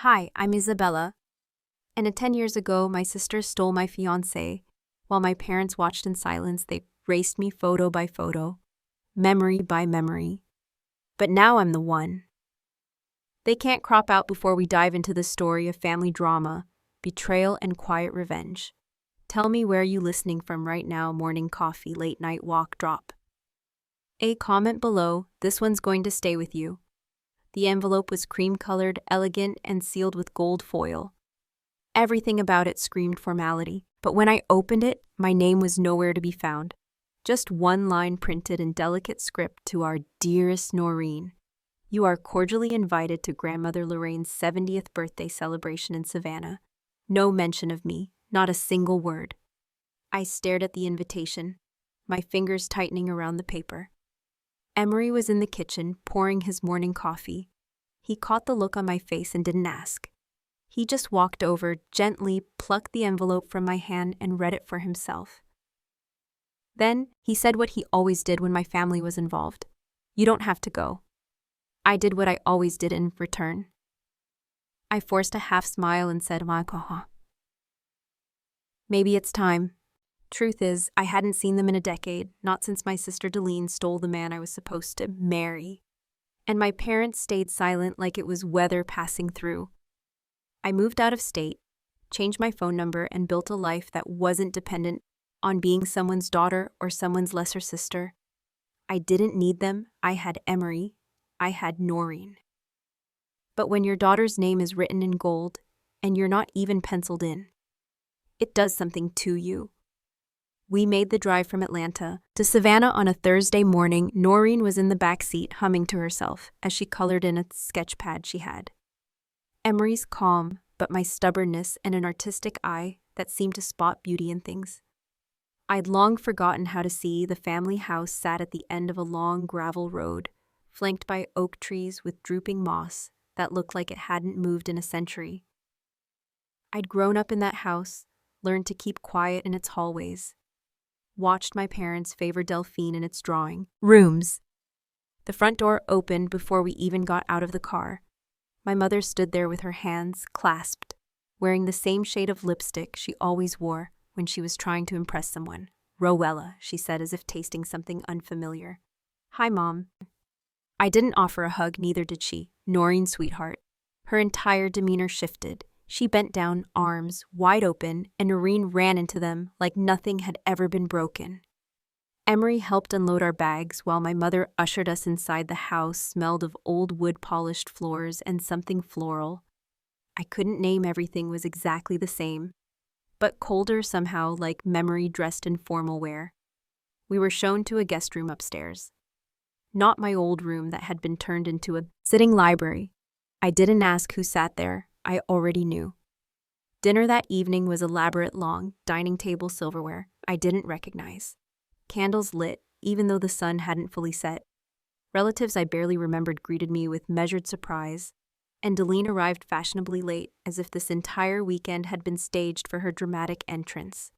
Hi, I'm Isabella, and 10 years ago, my sister stole my fiancé. While my parents watched in silence, they raced me photo by photo, memory by memory. But now I'm the one. They can't crop out before we dive into the story of family drama, betrayal, and quiet revenge. Tell me where you listening from right now, morning coffee, late night walk, drop. A comment below, this one's going to stay with you. The envelope was cream-colored, elegant, and sealed with gold foil. Everything about it screamed formality, but when I opened it, my name was nowhere to be found. Just one line printed in delicate script to our dearest Noreen. You are cordially invited to Grandmother Lorraine's 70th birthday celebration in Savannah. No mention of me, not a single word. I stared at the invitation, my fingers tightening around the paper. Emery was in the kitchen, pouring his morning coffee. He caught the look on my face and didn't ask. He just walked over, gently plucked the envelope from my hand and read it for himself. Then, he said what he always did when my family was involved. You don't have to go. I did what I always did in return. I forced a half smile and said, maybe it's time. Truth is, I hadn't seen them in a decade, not since my sister Deline stole the man I was supposed to marry. And my parents stayed silent like it was weather passing through. I moved out of state, changed my phone number, and built a life that wasn't dependent on being someone's daughter or someone's lesser sister. I didn't need them. I had Emery. I had Noreen. But when your daughter's name is written in gold, and you're not even penciled in, it does something to you. We made the drive from Atlanta to Savannah on a Thursday morning. Noreen was in the back seat humming to herself as she colored in a sketch pad she had. Emery's calm, but my stubbornness and an artistic eye that seemed to spot beauty in things. I'd long forgotten how to see. The family house sat at the end of a long gravel road, flanked by oak trees with drooping moss that looked like it hadn't moved in a century. I'd grown up in that house, learned to keep quiet in its hallways, watched my parents favor Delphine in its drawing rooms. The front door opened before we even got out of the car. My mother stood there with her hands clasped, wearing the same shade of lipstick she always wore when she was trying to impress someone. Rowella, she said as if tasting something unfamiliar. Hi, Mom. I didn't offer a hug, neither did she, Noreen's sweetheart. Her entire demeanor shifted. She bent down, arms wide open, and Noreen ran into them like nothing had ever been broken. Emery helped unload our bags while my mother ushered us inside. The house smelled of old wood-polished floors and something floral. I couldn't name everything was exactly the same, but colder somehow, like memory dressed in formal wear. We were shown to a guest room upstairs. Not my old room that had been turned into a sitting library. I didn't ask who sat there. I already knew. Dinner that evening was elaborate, long dining table silverware I didn't recognize. Candles lit, even though the sun hadn't fully set. Relatives I barely remembered greeted me with measured surprise, and Deline arrived fashionably late, as if this entire weekend had been staged for her dramatic entrance.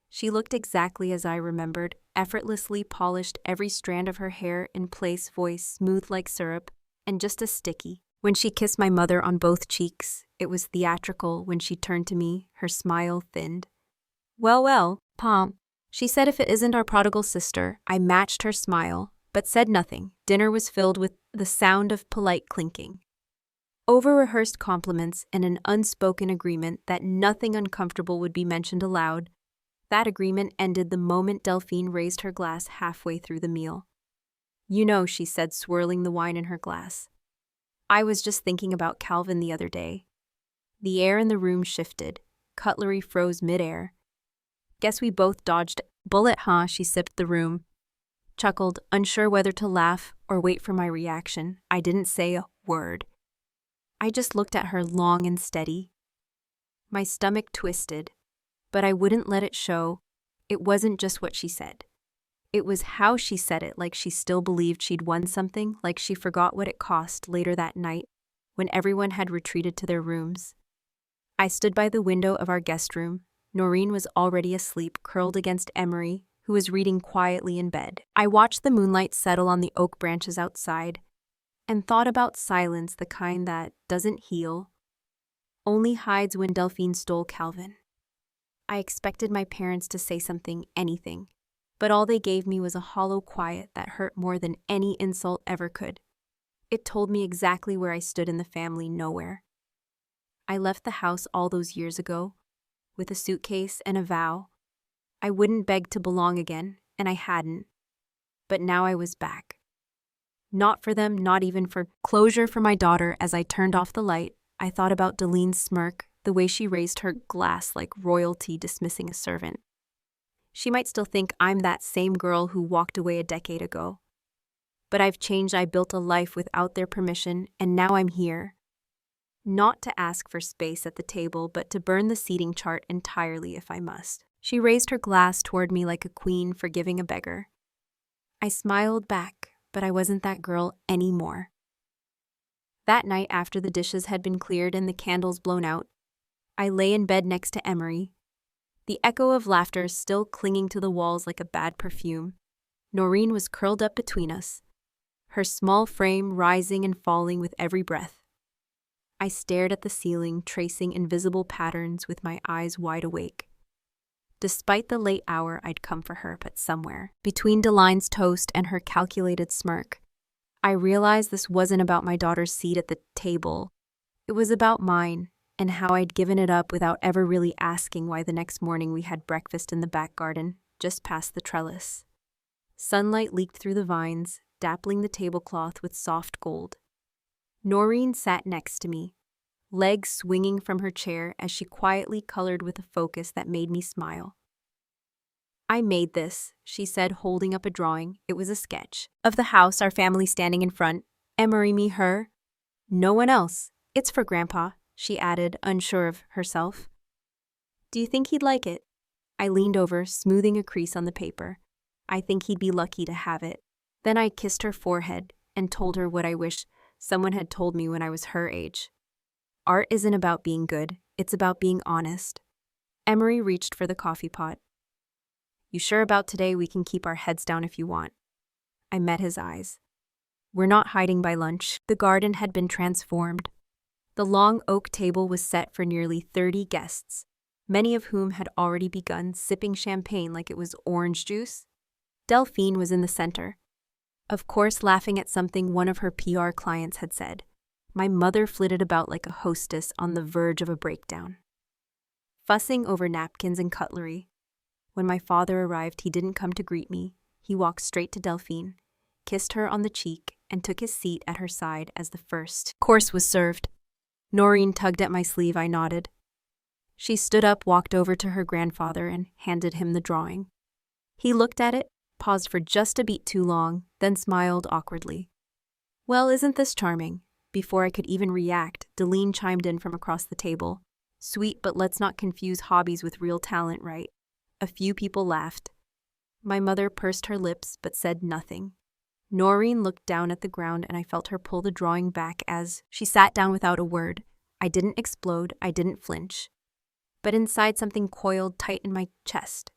She looked exactly as I remembered, effortlessly polished, every strand of her hair in place, voice smooth like syrup, and just as sticky. When she kissed my mother on both cheeks, it was theatrical. When she turned to me, her smile thinned. Well, Pom, she said, if it isn't our prodigal sister. I matched her smile, but said nothing. Dinner was filled with the sound of polite clinking, over-rehearsed compliments, and an unspoken agreement that nothing uncomfortable would be mentioned aloud. That agreement ended the moment Delphine raised her glass halfway through the meal. You know, she said, swirling the wine in her glass. I was just thinking about Calvin the other day. The air in the room shifted. Cutlery froze midair. Guess we both dodged a bullet, huh? She sipped the room, chuckled, unsure whether to laugh or wait for my reaction. I didn't say a word. I just looked at her long and steady. My stomach twisted, but I wouldn't let it show. It wasn't just what she said. It was how she said it, like she still believed she'd won something, like she forgot what it cost. Later that night, when everyone had retreated to their rooms, I stood by the window of our guest room. Noreen was already asleep, curled against Emery, who was reading quietly in bed. I watched the moonlight settle on the oak branches outside and thought about silence, the kind that doesn't heal, only hides when Delphine stole Calvin. I expected my parents to say something, anything, but all they gave me was a hollow quiet that hurt more than any insult ever could. It told me exactly where I stood in the family nowhere. I left the house all those years ago, with a suitcase and a vow. I wouldn't beg to belong again, and I hadn't. But now I was back. Not for them, not even for closure for my daughter. As I turned off the light, I thought about Delene's smirk, the way she raised her glass like royalty dismissing a servant. She might still think I'm that same girl who walked away a decade ago. But I've changed. I built a life without their permission, and now I'm here. Not to ask for space at the table, but to burn the seating chart entirely if I must. She raised her glass toward me like a queen forgiving a beggar. I smiled back, but I wasn't that girl anymore. That night, after the dishes had been cleared and the candles blown out, I lay in bed next to Emery, the echo of laughter still clinging to the walls like a bad perfume. Noreen was curled up between us, her small frame rising and falling with every breath. I stared at the ceiling, tracing invisible patterns with my eyes wide awake. Despite the late hour, I'd come for her, but somewhere, between Deline's toast and her calculated smirk, I realized this wasn't about my daughter's seat at the table. It was about mine, and how I'd given it up without ever really asking why the next morning we had breakfast in the back garden, just past the trellis. Sunlight leaked through the vines, dappling the tablecloth with soft gold. Noreen sat next to me, legs swinging from her chair as she quietly colored with a focus that made me smile. I made this, she said, holding up a drawing. It was a sketch of the house, our family standing in front. Emery, me, her. No one else. It's for Grandpa, she added, unsure of herself. Do you think he'd like it? I leaned over, smoothing a crease on the paper. I think he'd be lucky to have it. Then I kissed her forehead and told her what I wish someone had told me when I was her age. Art isn't about being good, it's about being honest. Emery reached for the coffee pot. You sure about today? We can keep our heads down if you want. I met his eyes. We're not hiding by lunch. The garden had been transformed. The long oak table was set for nearly 30 guests, many of whom had already begun sipping champagne like it was orange juice. Delphine was in the center, of course laughing at something one of her PR clients had said. My mother flitted about like a hostess on the verge of a breakdown, fussing over napkins and cutlery. When my father arrived, he didn't come to greet me. He walked straight to Delphine, kissed her on the cheek, and took his seat at her side as the first course was served. Noreen tugged at my sleeve. I nodded. She stood up, walked over to her grandfather, and handed him the drawing. He looked at it, paused for just a beat too long, then smiled awkwardly. Well, isn't this charming? Before I could even react, Deline chimed in from across the table. Sweet, but let's not confuse hobbies with real talent, right? A few people laughed. My mother pursed her lips but said nothing. Noreen looked down at the ground and I felt her pull the drawing back as she sat down without a word. I didn't explode, I didn't flinch. But inside something coiled tight in my chest.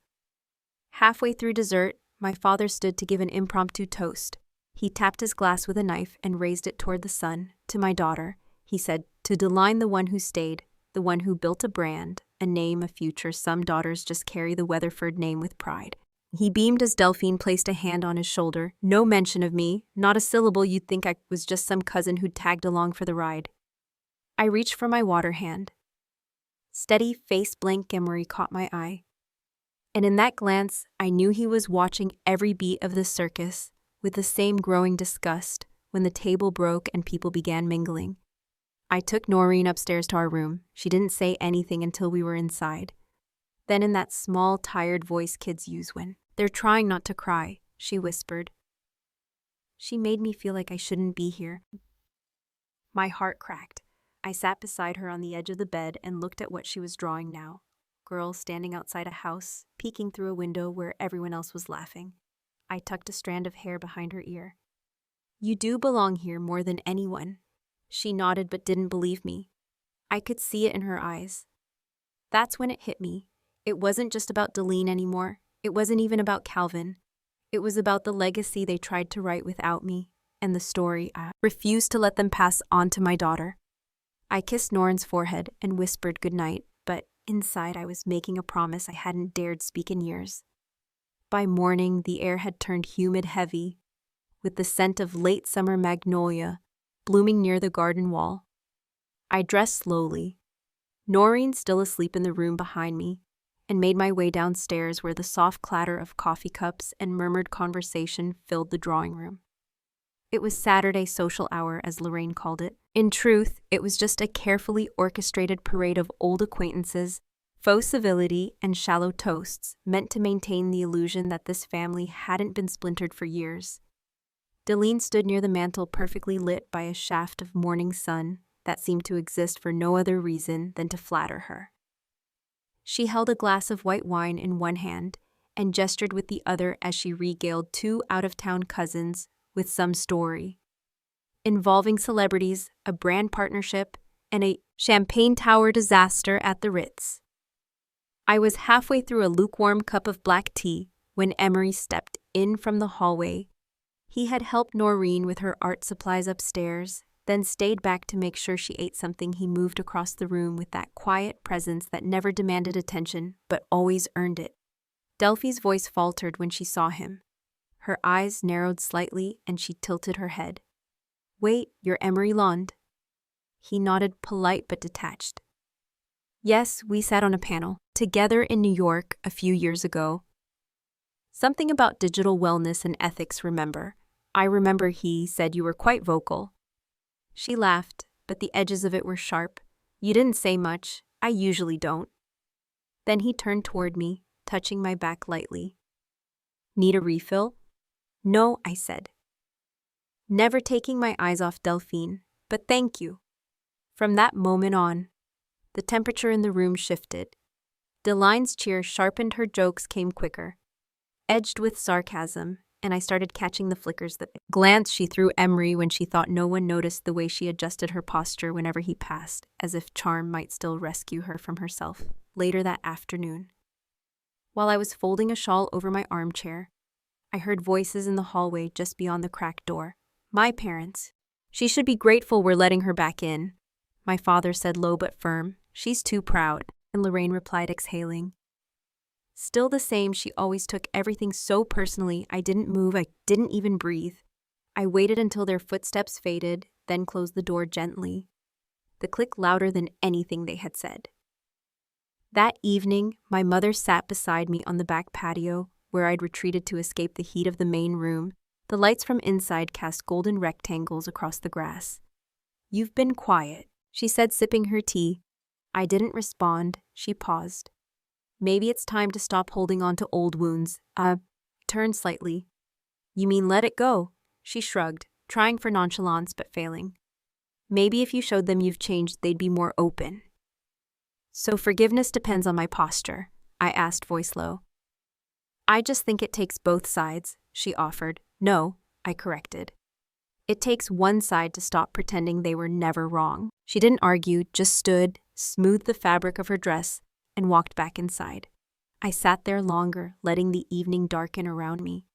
Halfway through dessert, my father stood to give an impromptu toast. He tapped his glass with a knife and raised it toward the sun. To my daughter, he said, to Deline, the one who stayed, the one who built a brand, a name, a future. Some daughters just carry the Weatherford name with pride. He beamed as Delphine placed a hand on his shoulder. No mention of me, not a syllable. You'd think I was just some cousin who'd tagged along for the ride. I reached for my water hand. Steady, face blank Emery caught my eye. And in that glance, I knew he was watching every beat of the circus with the same growing disgust when the table broke and people began mingling. I took Noreen upstairs to our room. She didn't say anything until we were inside. Then in that small, tired voice kids use when they're trying not to cry, she whispered. She made me feel like I shouldn't be here. My heart cracked. I sat beside her on the edge of the bed and looked at what she was drawing now. Girl standing outside a house, peeking through a window where everyone else was laughing. I tucked a strand of hair behind her ear. You do belong here more than anyone. She nodded but didn't believe me. I could see it in her eyes. That's when it hit me. It wasn't just about Deline anymore. It wasn't even about Calvin. It was about the legacy they tried to write without me, and the story I refused to let them pass on to my daughter. I kissed Norin's forehead and whispered goodnight, but inside I was making a promise I hadn't dared speak in years. By morning, the air had turned humid heavy, with the scent of late summer magnolia blooming near the garden wall. I dressed slowly, Noreen still asleep in the room behind me, and made my way downstairs where the soft clatter of coffee cups and murmured conversation filled the drawing room. It was Saturday social hour, as Lorraine called it. In truth, it was just a carefully orchestrated parade of old acquaintances, faux civility, and shallow toasts meant to maintain the illusion that this family hadn't been splintered for years. Deline stood near the mantel, perfectly lit by a shaft of morning sun that seemed to exist for no other reason than to flatter her. She held a glass of white wine in one hand and gestured with the other as she regaled two out-of-town cousins with some story involving celebrities, a brand partnership, and a champagne tower disaster at the Ritz. I was halfway through a lukewarm cup of black tea when Emery stepped in from the hallway. He had helped Noreen with her art supplies upstairs, then stayed back to make sure she ate something. He moved across the room with that quiet presence that never demanded attention but always earned it. Delphi's voice faltered when she saw him. Her eyes narrowed slightly and she tilted her head. "Wait, you're Emery Lond." He nodded, polite but detached. "Yes, we sat on a panel together in New York a few years ago. Something about digital wellness and ethics, remember? I remember he said you were quite vocal." She laughed, but the edges of it were sharp. "You didn't say much. I usually don't." Then he turned toward me, touching my back lightly. "Need a refill?" "No," I said, never taking my eyes off Delphine, "but thank you." From that moment on, the temperature in the room shifted. Deline's cheer sharpened, her jokes came quicker, edged with sarcasm, and I started catching the flickers that glance she threw Emery when she thought no one noticed, the way she adjusted her posture whenever he passed, as if charm might still rescue her from herself. Later that afternoon, while I was folding a shawl over my armchair, I heard voices in the hallway just beyond the cracked door. "My parents. She should be grateful we're letting her back in," my father said, low but firm. "She's too proud," and Lorraine replied, exhaling. Still the same, she always took everything so personally. I didn't move, I didn't even breathe. I waited until their footsteps faded, then closed the door gently, the click louder than anything they had said. That evening, my mother sat beside me on the back patio, where I'd retreated to escape the heat of the main room. The lights from inside cast golden rectangles across the grass. "You've been quiet," she said, sipping her tea. I didn't respond. She paused. "Maybe it's time to stop holding on to old wounds." Turned slightly. "You mean let it go?" She shrugged, trying for nonchalance but failing. "Maybe if you showed them you've changed, they'd be more open." "So forgiveness depends on my posture?" I asked, voice low. "I just think it takes both sides," she offered. "No," I corrected. "It takes one side to stop pretending they were never wrong." She didn't argue, just stood, smoothed the fabric of her dress, and walked back inside. I sat there longer, letting the evening darken around me.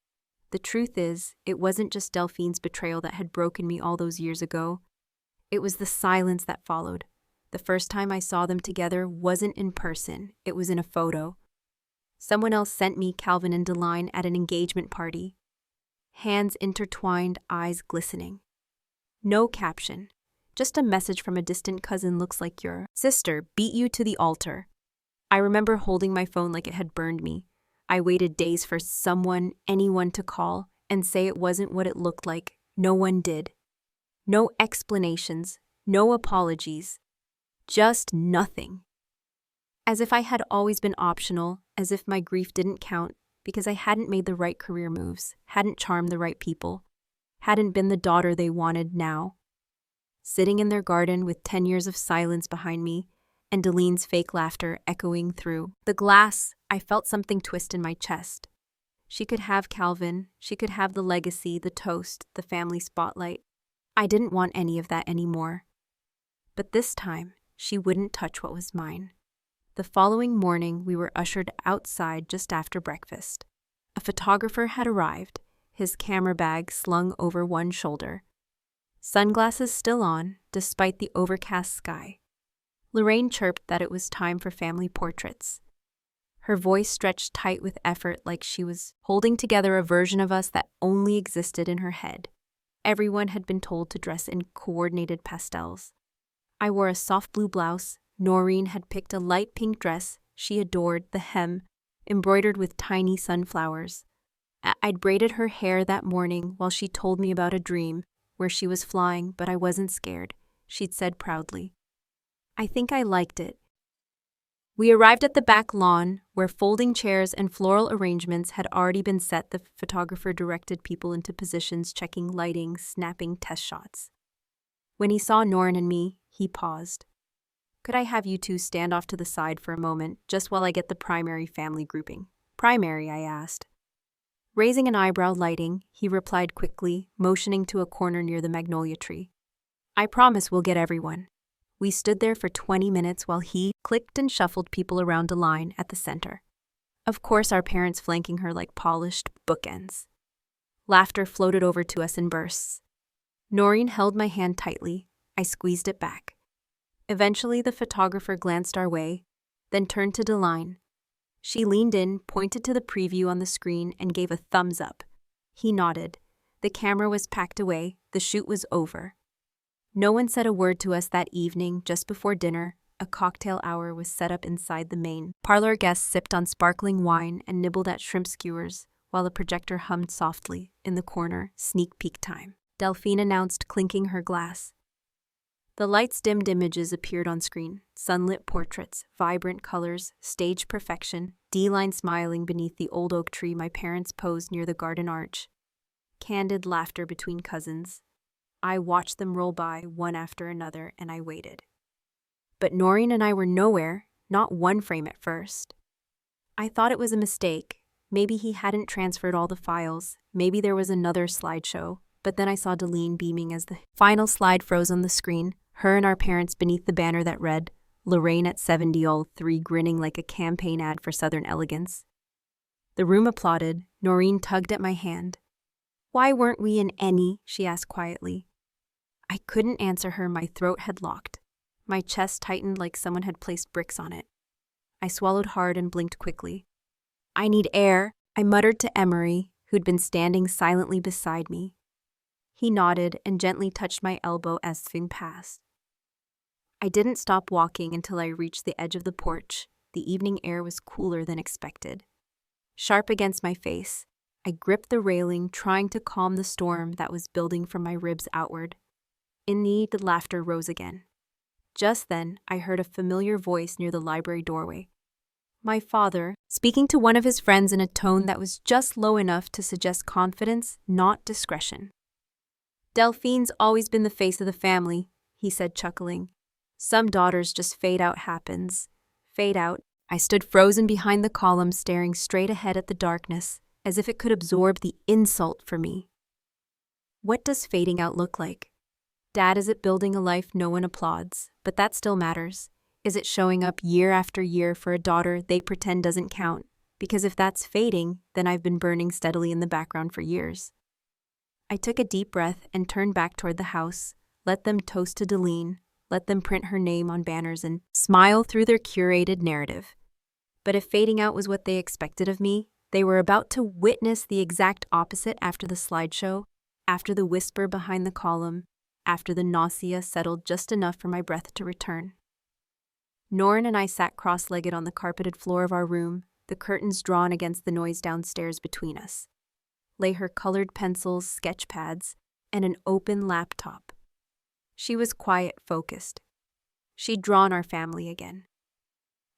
The truth is, it wasn't just Delphine's betrayal that had broken me all those years ago. It was the silence that followed. The first time I saw them together wasn't in person, it was in a photo. Someone else sent me Calvin and Deline at an engagement party. Hands intertwined, eyes glistening. No caption, just a message from a distant cousin: "Looks like your sister beat you to the altar." I remember holding my phone like it had burned me. I waited days for anyone to call and say it wasn't what it looked like. No one did. No explanations, no apologies, just nothing. As if I had always been optional, as if my grief didn't count because I hadn't made the right career moves, hadn't charmed the right people, hadn't been the daughter they wanted now. Sitting in their garden with 10 years of silence behind me, and Deline's fake laughter echoing through the glass, I felt something twist in my chest. She could have Calvin, she could have the legacy, the toast, the family spotlight. I didn't want any of that anymore. But this time, she wouldn't touch what was mine. The following morning, we were ushered outside just after breakfast. A photographer had arrived, his camera bag slung over one shoulder. sunglasses still on, despite the overcast sky. Lorraine chirped that it was time for family portraits. Her voice stretched tight with effort, like she was holding together a version of us that only existed in her head. Everyone had been told to dress in coordinated pastels. I wore a soft blue blouse. Noreen had picked a light pink dress. She adored the hem, embroidered with tiny sunflowers. I'd braided her hair that morning while she told me about a dream where she was flying, but I wasn't scared, she'd said proudly. I think I liked it. We arrived at the back lawn, where folding chairs and floral arrangements had already been set. The photographer directed people into positions, checking lighting, snapping test shots. When he saw Noreen and me, he paused. Could I have you two stand off to the side for a moment, just while I get the primary family grouping? Primary, I asked. Raising an eyebrow, lighting, he replied quickly, motioning to a corner near the magnolia tree. I promise we'll get everyone. We stood there for 20 minutes while he clicked and shuffled people around a line at the center. Of course, our parents flanking her like polished bookends. Laughter floated over to us in bursts. Noreen held my hand tightly. I squeezed it back. Eventually, the photographer glanced our way, then turned to Deline. She leaned in, pointed to the preview on the screen, and gave a thumbs up. He nodded. The camera was packed away. The shoot was over. No one said a word to us that evening. Just before dinner, a cocktail hour was set up inside the main parlor. Guests sipped on sparkling wine and nibbled at shrimp skewers, while the projector hummed softly in the corner. Sneak peek time, Delphine announced, clinking her glass. The lights dimmed. Images appeared on screen. Sunlit portraits, vibrant colors, stage perfection. Deline smiling beneath the old oak tree. My parents posed near the garden arch. Candid laughter between cousins. I watched them roll by, one after another, and I waited. But Noreen and I were nowhere, not one frame at first. I thought it was a mistake. Maybe he hadn't transferred all the files. Maybe there was another slideshow. But then I saw Deline beaming as the final slide froze on the screen, her and our parents beneath the banner that read, Lorraine at 70, all three grinning like a campaign ad for Southern elegance. The room applauded. Noreen tugged at my hand. Why weren't we in any? She asked quietly. I couldn't answer her. My throat had locked. My chest tightened like someone had placed bricks on it. I swallowed hard and blinked quickly. I need air, I muttered to Emery, who'd been standing silently beside me. He nodded and gently touched my elbow as thing passed. I didn't stop walking until I reached the edge of the porch. The evening air was cooler than expected. Sharp against my face, I gripped the railing, trying to calm the storm that was building from my ribs outward. In the laughter rose again. Just then, I heard a familiar voice near the library doorway. My father, speaking to one of his friends in a tone that was just low enough to suggest confidence, not discretion. Delphine's always been the face of the family, he said, chuckling. Some daughters just fade out happens. Fade out. I stood frozen behind the column, staring straight ahead at the darkness, as if it could absorb the insult for me. What does fading out look like? Dad, is it building a life no one applauds? But that still matters. Is it showing up year after year for a daughter they pretend doesn't count? Because if that's fading, then I've been burning steadily in the background for years. I took a deep breath and turned back toward the house. Let them toast to Deline. Let them print her name on banners and smile through their curated narrative. But if fading out was what they expected of me, they were about to witness the exact opposite after the slideshow, after the whisper behind the column, after the nausea settled just enough for my breath to return. Noreen and I sat cross-legged on the carpeted floor of our room, the curtains drawn against the noise downstairs between us. Lay her colored pencils, sketch pads, and an open laptop. She was quiet, focused. She'd drawn our family again.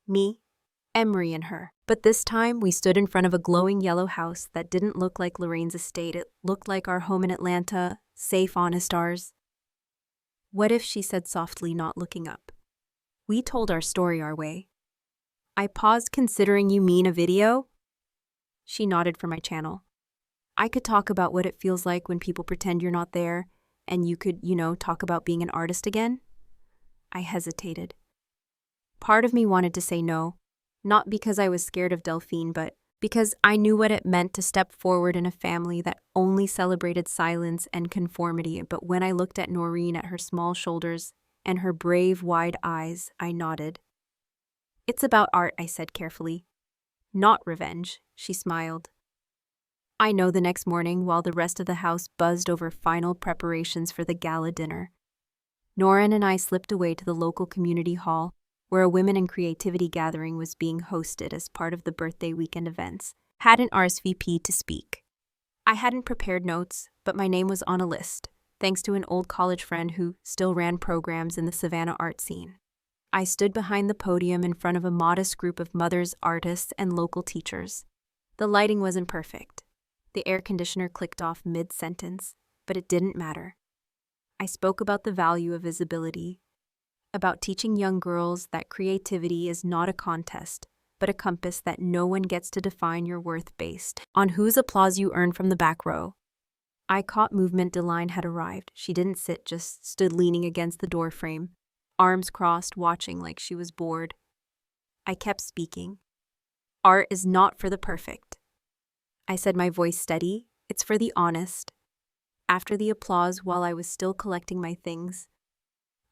Me, Emery, and her. But this time, we stood in front of a glowing yellow house that didn't look like Lorraine's estate. It looked like our home in Atlanta, safe, honest ours. What if, she said softly, not looking up. We told our story our way. I paused, considering. You mean a video? She nodded for my channel. I could talk about what it feels like when people pretend you're not there, and you could, talk about being an artist again. I hesitated. Part of me wanted to say no, not because I was scared of Delphine, but because I knew what it meant to step forward in a family that only celebrated silence and conformity. But when I looked at Noreen, at her small shoulders and her brave, wide eyes, I nodded. "It's about art," I said carefully. "Not revenge," she smiled. I know. The next morning, while the rest of the house buzzed over final preparations for the gala dinner, Norin and I slipped away to the local community hall, where a women in creativity gathering was being hosted as part of the birthday weekend events. Hadn't RSVP'd to speak. I hadn't prepared notes, but my name was on a list, thanks to an old college friend who still ran programs in the Savannah art scene. I stood behind the podium in front of a modest group of mothers, artists, and local teachers. The lighting wasn't perfect. The air conditioner clicked off mid-sentence, but it didn't matter. I spoke about the value of visibility, about teaching young girls that creativity is not a contest, but a compass that no one gets to define your worth based on whose applause you earn from the back row. I caught movement. Deline had arrived. She didn't sit, just stood leaning against the door frame, arms crossed, watching like she was bored. I kept speaking. "Art is not for the perfect," I said, my voice steady. "It's for the honest." After the applause, while I was still collecting my things,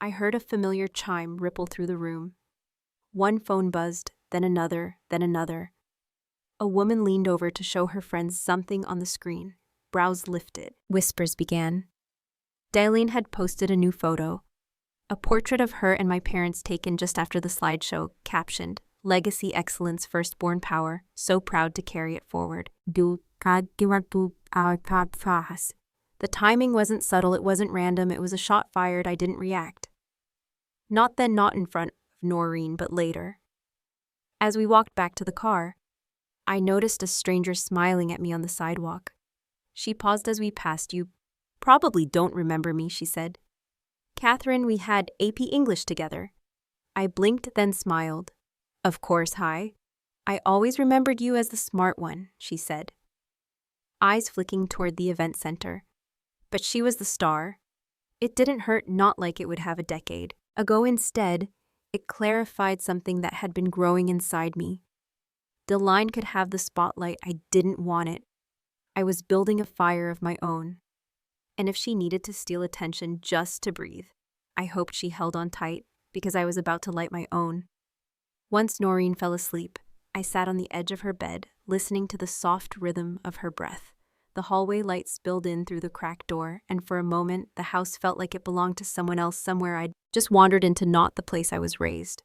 I heard a familiar chime ripple through the room. One phone buzzed, then another, then another. A woman leaned over to show her friends something on the screen. Brows lifted. Whispers began. Daleen had posted a new photo, a portrait of her and my parents taken just after the slideshow, captioned, "Legacy Excellence, Firstborn Power, so proud to carry it forward." The timing wasn't subtle, it wasn't random, it was a shot fired. I didn't react. Not then, not in front of Noreen, but later. As we walked back to the car, I noticed a stranger smiling at me on the sidewalk. She paused as we passed. "You probably don't remember me," she said. "Catherine, we had AP English together." I blinked, then smiled. "Of course, hi. I always remembered you as the smart one," she said, eyes flicking toward the event center. But she was the star. It didn't hurt, not like it would have a decade ago. Instead, it clarified something that had been growing inside me. Deline could have the spotlight. I didn't want it. I was building a fire of my own. And if she needed to steal attention just to breathe, I hoped she held on tight, because I was about to light my own. Once Noreen fell asleep, I sat on the edge of her bed, listening to the soft rhythm of her breath. The hallway light spilled in through the cracked door, and for a moment, the house felt like it belonged to someone else, somewhere I'd just wandered into, not the place I was raised.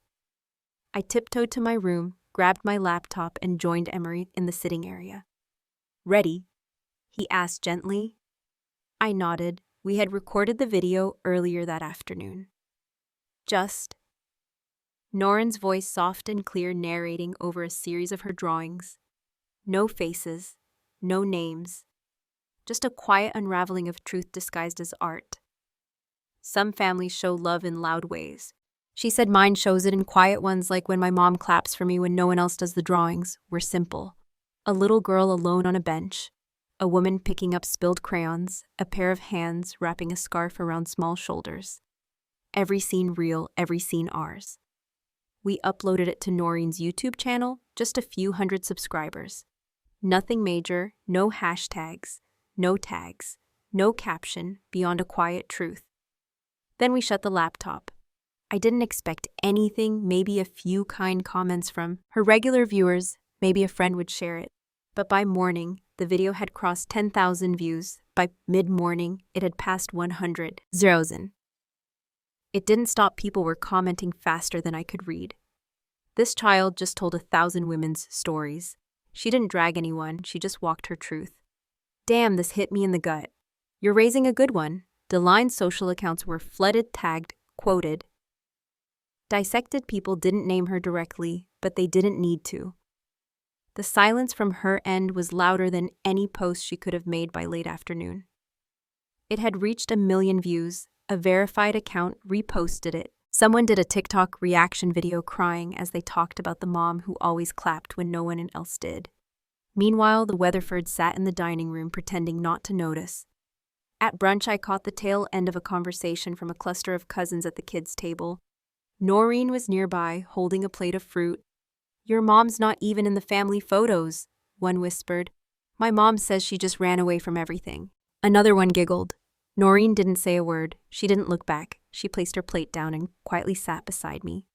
I tiptoed to my room, grabbed my laptop, and joined Emery in the sitting area. "Ready?" he asked gently. I nodded. We had recorded the video earlier that afternoon. "Just..." Norin's voice, soft and clear, narrating over a series of her drawings. No faces, no names. Just a quiet unraveling of truth disguised as art. "Some families show love in loud ways," she said. "Mine shows it in quiet ones, like when my mom claps for me when no one else does the drawings. We're simple. A little girl alone on a bench, a woman picking up spilled crayons, a pair of hands wrapping a scarf around small shoulders. Every scene real, every scene ours." We uploaded it to Noreen's YouTube channel, just a few hundred subscribers. Nothing major, no hashtags, no tags, no caption beyond a quiet truth. Then we shut the laptop. I didn't expect anything, maybe a few kind comments from her regular viewers, maybe a friend would share it. But by morning, the video had crossed 10,000 views. By mid-morning, it had passed 100,000. It didn't stop. People were commenting faster than I could read. "This child just told 1,000 women's stories. She didn't drag anyone, she just walked her truth." Damn, this hit me in the gut. "You're raising a good one." Deline's social accounts were flooded, tagged, quoted. Dissected people didn't name her directly, but they didn't need to. The silence from her end was louder than any post she could have made by late afternoon. It had reached 1 million views. A verified account reposted it. Someone did a TikTok reaction video crying as they talked about the mom who always clapped when no one else did. Meanwhile, the Weatherfords sat in the dining room pretending not to notice. At brunch, I caught the tail end of a conversation from a cluster of cousins at the kids' table. Noreen was nearby, holding a plate of fruit. "Your mom's not even in the family photos," One whispered, "My mom says she just ran away from everything." Another one giggled. Noreen didn't say a word. She didn't look back. She placed her plate down and quietly sat beside me.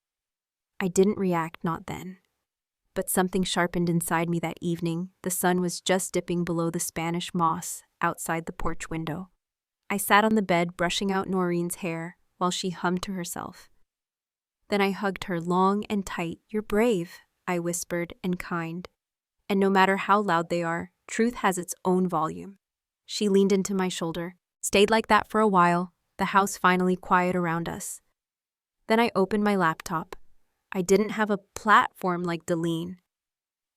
I didn't react, not then. But something sharpened inside me that evening. The sun was just dipping below the Spanish moss outside the porch window. I sat on the bed brushing out Noreen's hair while she hummed to herself. Then I hugged her long and tight. "You're brave," I whispered, "and kind. And no matter how loud they are, truth has its own volume." She leaned into my shoulder, stayed like that for a while, the house finally quiet around us. Then I opened my laptop. I didn't have a platform like Deline.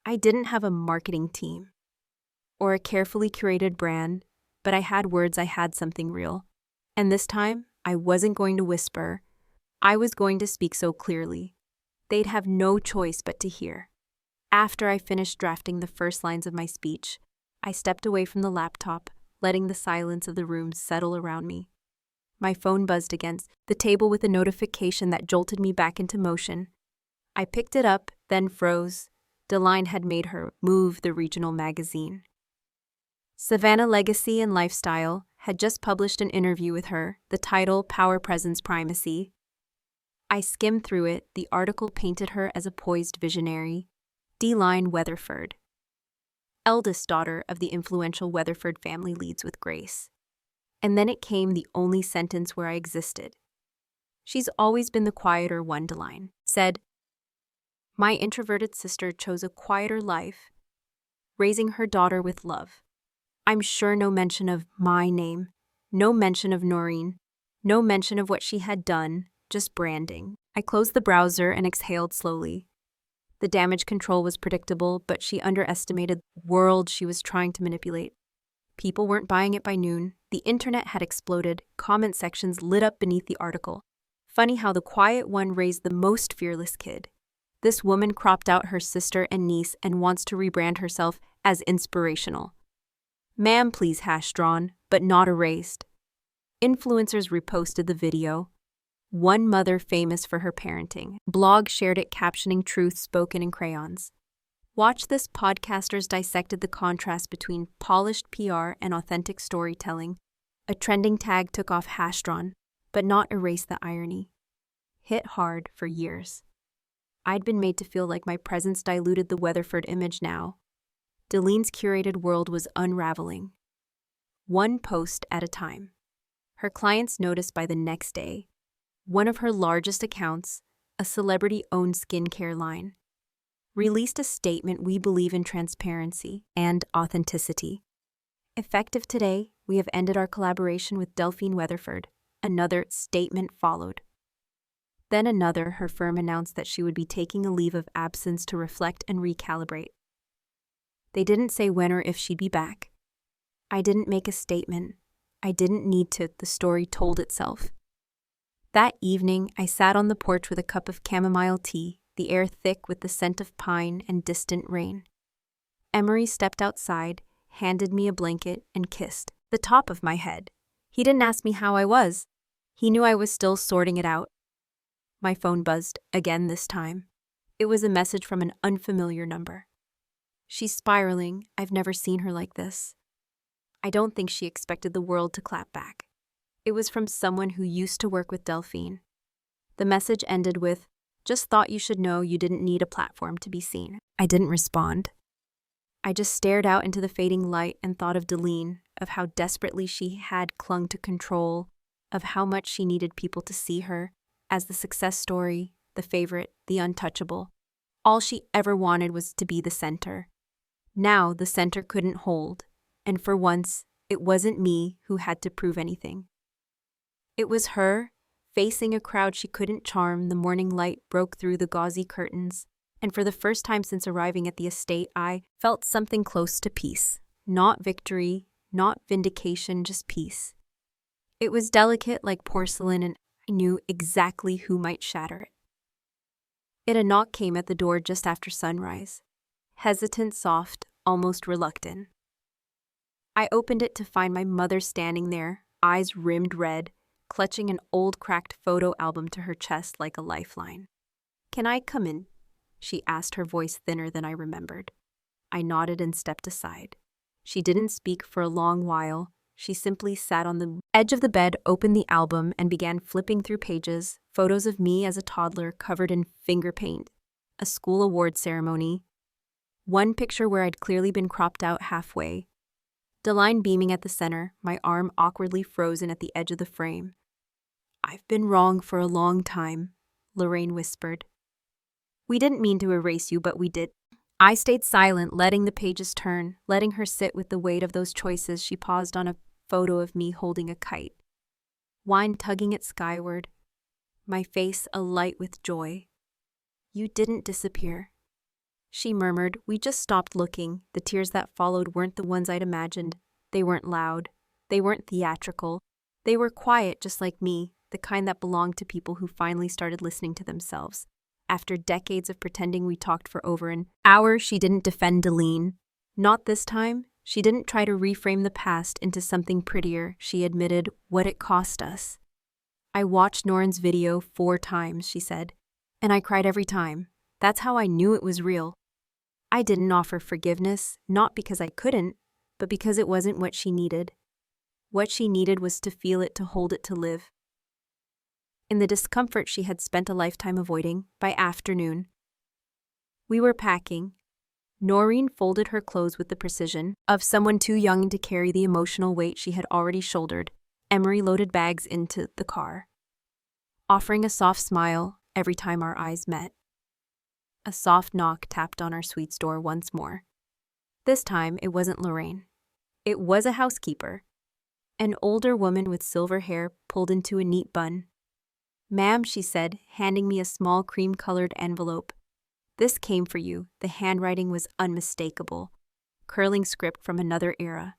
I didn't have a marketing team or a carefully curated brand, but I had words, I had something real. And this time, I wasn't going to whisper. I was going to speak so clearly. They'd have no choice but to hear. After I finished drafting the first lines of my speech, I stepped away from the laptop, letting the silence of the room settle around me. My phone buzzed against the table with a notification that jolted me back into motion. I picked it up, then froze. Deline had made her move the regional magazine. Savannah Legacy and Lifestyle had just published an interview with her, the title Power Presence Primacy. I skimmed through it. The article painted her as a poised visionary, Deline Weatherford. Eldest daughter of the influential Weatherford family, leads with grace. And then it came, the only sentence where I existed. "She's always been the quieter one," Deline said. "My introverted sister chose a quieter life, raising her daughter with love." I'm sure no mention of my name, no mention of Noreen, no mention of what she had done, just branding. I closed the browser and exhaled slowly. The damage control was predictable, but she underestimated the world she was trying to manipulate. People weren't buying it by noon. The internet had exploded, comment sections lit up beneath the article. Funny how the quiet one raised the most fearless kid. This woman cropped out her sister and niece and wants to rebrand herself as inspirational. Ma'am, please, hash drawn, but not erased. Influencers reposted the video. One mother famous for her parenting blog shared it, captioning truth spoken in crayons. Watch This podcasters dissected the contrast between polished PR and authentic storytelling. A trending tag took off hash drawn, but not erased the irony. Hit hard for years. I'd been made to feel like my presence diluted the Weatherford image now. Deline's curated world was unraveling. One post at a time. Her clients noticed by the next day. One of her largest accounts, a celebrity-owned skincare line, released a statement: "We believe in transparency and authenticity. Effective today, we have ended our collaboration with Delphine Weatherford." Another statement followed. Then another. Her firm announced that she would be taking a leave of absence to reflect and recalibrate. They didn't say when or if she'd be back. I didn't make a statement. I didn't need to. The story told itself. That evening, I sat on the porch with a cup of chamomile tea, the air thick with the scent of pine and distant rain. Emery stepped outside, handed me a blanket, and kissed the top of my head. He didn't ask me how I was. He knew I was still sorting it out. My phone buzzed again this time. It was a message from an unfamiliar number. "She's spiraling. I've never seen her like this." I don't think she expected the world to clap back. It was from someone who used to work with Delphine. The message ended with, "Just thought you should know you didn't need a platform to be seen." I didn't respond. I just stared out into the fading light and thought of Deline, of how desperately she had clung to control, of how much she needed people to see her as the success story, the favorite, the untouchable. All she ever wanted was to be the center. Now the center couldn't hold, and for once, it wasn't me who had to prove anything. It was her, facing a crowd she couldn't charm. The morning light broke through the gauzy curtains, and for the first time since arriving at the estate, I felt something close to peace. Not victory, not vindication, just peace. It was delicate like porcelain, and I knew exactly who might shatter it. A knock came at the door just after sunrise. Hesitant, soft, almost reluctant. I opened it to find my mother standing there, eyes rimmed red, clutching an old cracked photo album to her chest like a lifeline. "Can I come in?" she asked, her voice thinner than I remembered. I nodded and stepped aside. She didn't speak for a long while. She simply sat on the edge of the bed, opened the album, and began flipping through pages, photos of me as a toddler covered in finger paint, a school award ceremony, one picture where I'd clearly been cropped out halfway, Deline beaming at the center, my arm awkwardly frozen at the edge of the frame. "I've been wrong for a long time," Lorraine whispered. "We didn't mean to erase you, but we did." I stayed silent, letting the pages turn, letting her sit with the weight of those choices. She paused on a photo of me holding a kite, wine tugging it skyward, my face alight with joy. "You didn't disappear," she murmured. "We just stopped looking." The tears that followed weren't the ones I'd imagined. They weren't loud. They weren't theatrical. They were quiet, just like me, the kind that belonged to people who finally started listening to themselves. After decades of pretending we talked for over an hour, she didn't defend Deline. Not this time. She didn't try to reframe the past into something prettier. She admitted what it cost us. "I watched Noren's video 4 times, she said, "and I cried every time. That's how I knew it was real." I didn't offer forgiveness, not because I couldn't, but because it wasn't what she needed. What she needed was to feel it, to hold it, to live. In the discomfort she had spent a lifetime avoiding, by afternoon, we were packing. Noreen folded her clothes with the precision of someone too young to carry the emotional weight she had already shouldered. Emery loaded bags into the car, offering a soft smile every time our eyes met. A soft knock tapped on our suite's door once more. This time, it wasn't Lorraine. It was a housekeeper, an older woman with silver hair pulled into a neat bun. "Ma'am," she said, handing me a small cream-colored envelope. "This came for you." The handwriting was unmistakable, curling script from another era.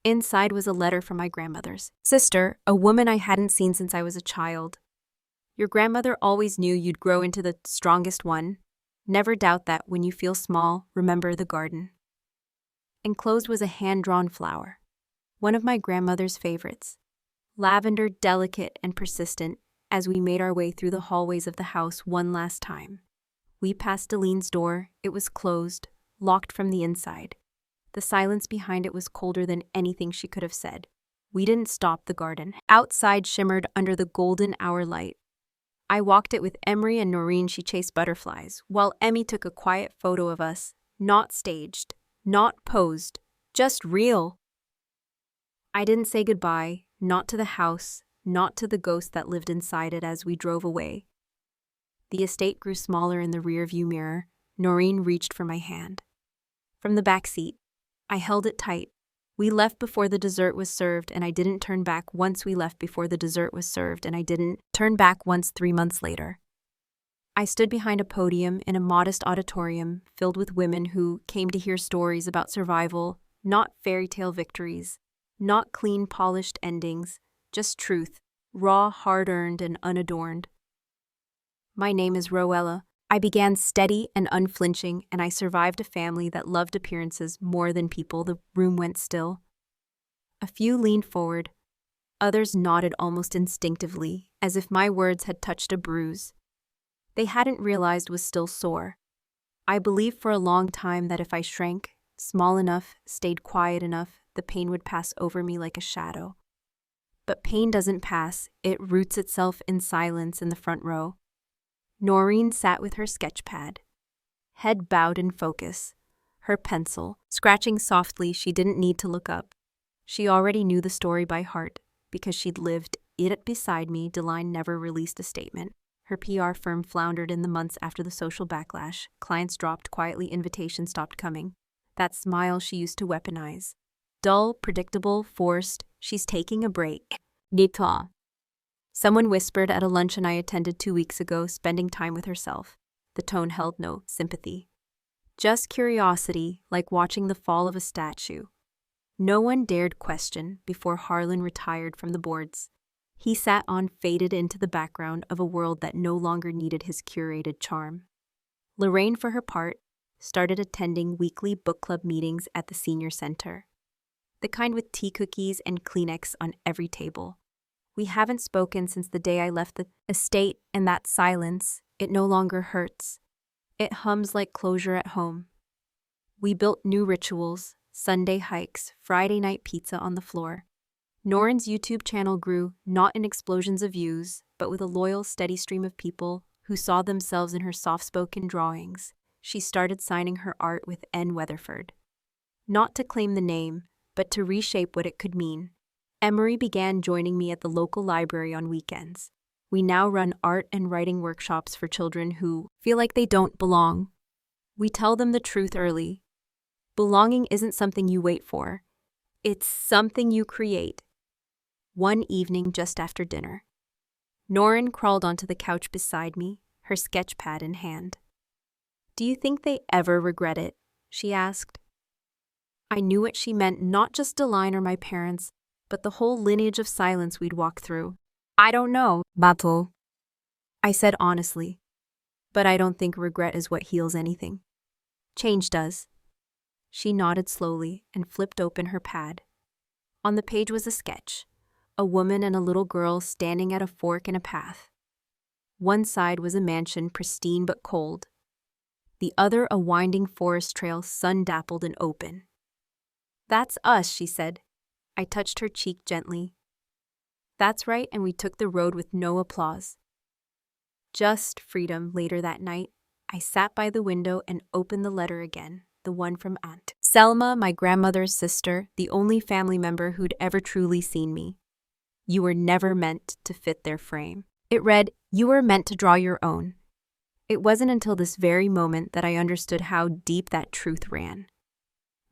Inside was a letter from my grandmother's sister, a woman I hadn't seen since I was a child. "Your grandmother always knew you'd grow into the strongest one. Never doubt that. When you feel small, remember the garden." Enclosed was a hand-drawn flower, one of my grandmother's favorites, lavender, delicate and persistent. As we made our way through the hallways of the house one last time, we passed Deline's door. It was closed, locked from the inside. The silence behind it was colder than anything she could have said. We didn't stop. The garden outside shimmered under the golden hour light. I walked it with Emery and Noreen. She chased butterflies, while Emmy took a quiet photo of us, not staged, not posed, just real. I didn't say goodbye, not to the house, not to the ghost that lived inside it. As we drove away, the estate grew smaller in the rearview mirror. Noreen reached for my hand. From the back seat, I held it tight. We left before the dessert was served, and I didn't turn back once. We left before the dessert was served, and I didn't turn back once. 3 months later, I stood behind a podium in a modest auditorium filled with women who came to hear stories about survival, not fairy tale victories, not clean, polished endings, just truth, raw, hard-earned, and unadorned. "My name is Rowella," I began, steady and unflinching, "and I survived a family that loved appearances more than people." The room went still. A few leaned forward. Others nodded almost instinctively, as if my words had touched a bruise they hadn't realized was still sore. I believed for a long time that if I shrank, small enough, stayed quiet enough, the pain would pass over me like a shadow. But pain doesn't pass. It roots itself in silence. In the front row, Noreen sat with her sketchpad, head bowed in focus, her pencil scratching softly. She didn't need to look up. She already knew the story by heart, because she'd lived it. Beside me, Deline never released a statement. Her PR firm floundered in the months after the social backlash. Clients dropped quietly, invitations stopped coming. That smile she used to weaponize. Dull, predictable, forced. She's taking a break. Nita. Someone whispered at a luncheon I attended 2 weeks ago, spending time with herself. The tone held no sympathy. Just curiosity, like watching the fall of a statue. No one dared question before Harlan retired from the boards. He sat on, faded into the background of a world that no longer needed his curated charm. Lorraine, for her part, started attending weekly book club meetings at the senior center. The kind with tea, cookies, and Kleenex on every table. We haven't spoken since the day I left the estate, and that silence, it no longer hurts. It hums like closure at home. We built new rituals, Sunday hikes, Friday night pizza on the floor. Noren's YouTube channel grew not in explosions of views, but with a loyal, steady stream of people who saw themselves in her soft-spoken drawings. She started signing her art with N. Weatherford. Not to claim the name, but to reshape what it could mean. Emery began joining me at the local library on weekends. We now run art and writing workshops for children who feel like they don't belong. We tell them the truth early. Belonging isn't something you wait for. It's something you create. One evening just after dinner, Noren crawled onto the couch beside me, her sketch pad in hand. "Do you think they ever regret it?" she asked. I knew what she meant, not just Deline or my parents, but the whole lineage of silence we'd walk through. "I don't know, Bato," I said honestly, but I don't think regret is what heals anything. Change does. She nodded slowly and flipped open her pad. On the page was a sketch, a woman and a little girl standing at a fork in a path. One side was a mansion, pristine but cold. The other a winding forest trail, sun-dappled and open. "That's us," she said. I touched her cheek gently. "That's right," and we took the road with no applause. Just freedom. Later that night, I sat by the window and opened the letter again, the one from Aunt Selma, my grandmother's sister, the only family member who'd ever truly seen me. "You were never meant to fit their frame." It read, "You were meant to draw your own." It wasn't until this very moment that I understood how deep that truth ran.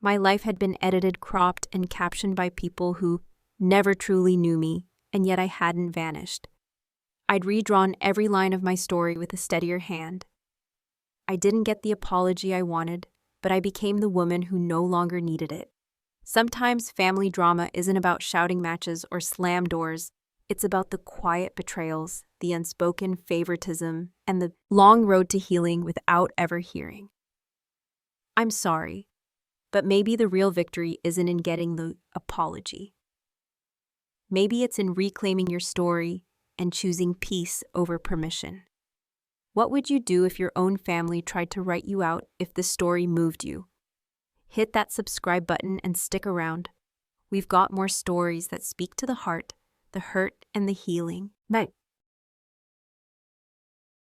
My life had been edited, cropped, and captioned by people who never truly knew me, and yet I hadn't vanished. I'd redrawn every line of my story with a steadier hand. I didn't get the apology I wanted, but I became the woman who no longer needed it. Sometimes family drama isn't about shouting matches or slam doors. It's about the quiet betrayals, the unspoken favoritism, and the long road to healing without ever hearing. I'm sorry, but maybe the real victory isn't in getting the apology. Maybe it's in reclaiming your story and choosing peace over permission. What would you do if your own family tried to write you out if the story moved you? Hit that subscribe button and stick around. We've got more stories that speak to the heart, the hurt, and the healing. Bye.